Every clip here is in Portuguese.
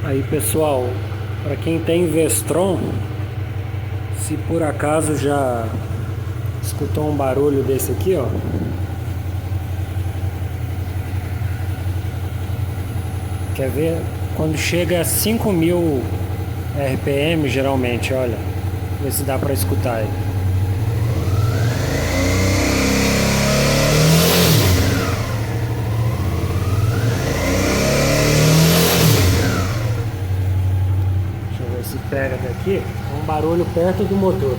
Aí pessoal, para quem tem Vestron, se por acaso já escutou um barulho desse aqui, ó, quer ver? Quando chega a 5.000 RPM, geralmente, olha, vê se dá para escutar aí. Deixa eu ver se pega daqui. É um barulho perto do motor.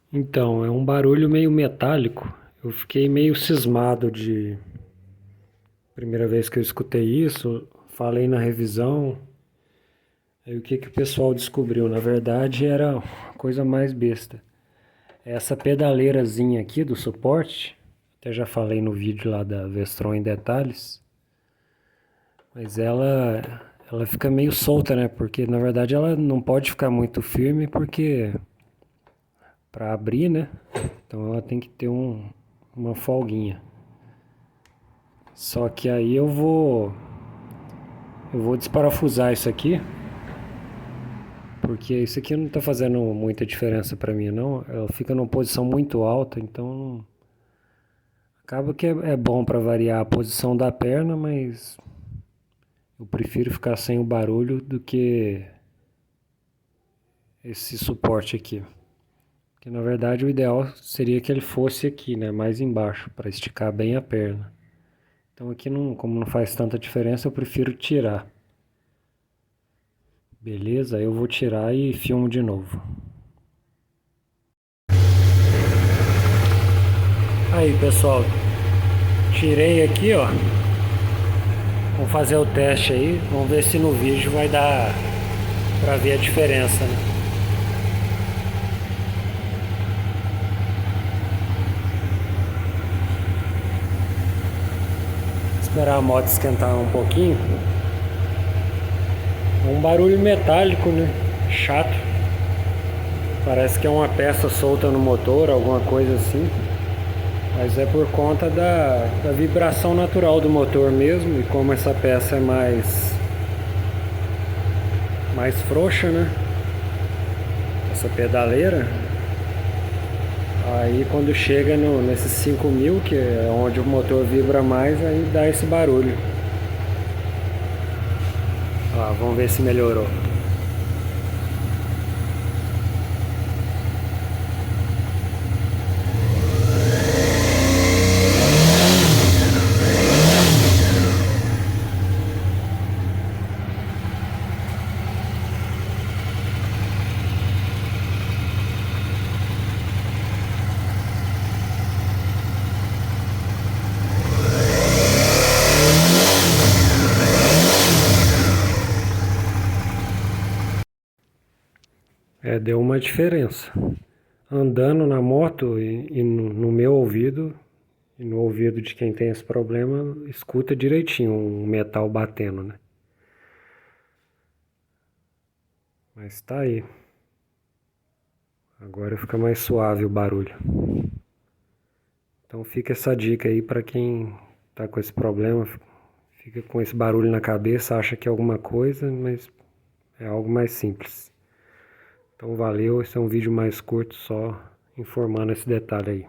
Então, é um barulho meio metálico. Eu fiquei meio cismado de primeira vez que eu escutei isso, falei na revisão. Aí o que que o pessoal descobriu? Na verdade, era a coisa mais besta. Essa pedaleirazinha aqui do suporte, até já falei no vídeo lá da Vestron em detalhes, mas ela fica meio solta, né? Porque na verdade ela não pode ficar muito firme porque para abrir, né? Então ela tem que ter uma folguinha. Só que aí eu vou desparafusar isso aqui, porque isso aqui não tá fazendo muita diferença para mim, não. Ela fica numa posição muito alta, então acaba que é bom para variar a posição da perna, mas eu prefiro ficar sem o barulho do que esse suporte aqui. Porque na verdade o ideal seria que ele fosse aqui, né, mais embaixo, para esticar bem a perna. Então aqui não, como não faz tanta diferença, eu prefiro tirar. Beleza, eu vou tirar e filmo de novo. Aí pessoal, tirei aqui, ó. Vamos fazer o teste aí, vamos ver se no vídeo vai dar pra ver a diferença, né? Esperar a moto esquentar um pouquinho. Um barulho metálico, né? Chato. Parece que é uma peça solta no motor, alguma coisa assim. Mas é por conta da vibração natural do motor mesmo. E como essa peça é mais frouxa, né? Essa pedaleira. Aí quando chega nesses 5.000, que é onde o motor vibra mais, aí dá esse barulho. Ó, vamos ver se melhorou. É, deu uma diferença. Andando na moto e no meu ouvido, e no ouvido de quem tem esse problema, escuta direitinho um metal batendo, né? Mas tá aí. Agora fica mais suave o barulho. Então fica essa dica aí para quem tá com esse problema, fica com esse barulho na cabeça, acha que é alguma coisa, mas é algo mais simples. Então valeu, esse é um vídeo mais curto só informando esse detalhe aí.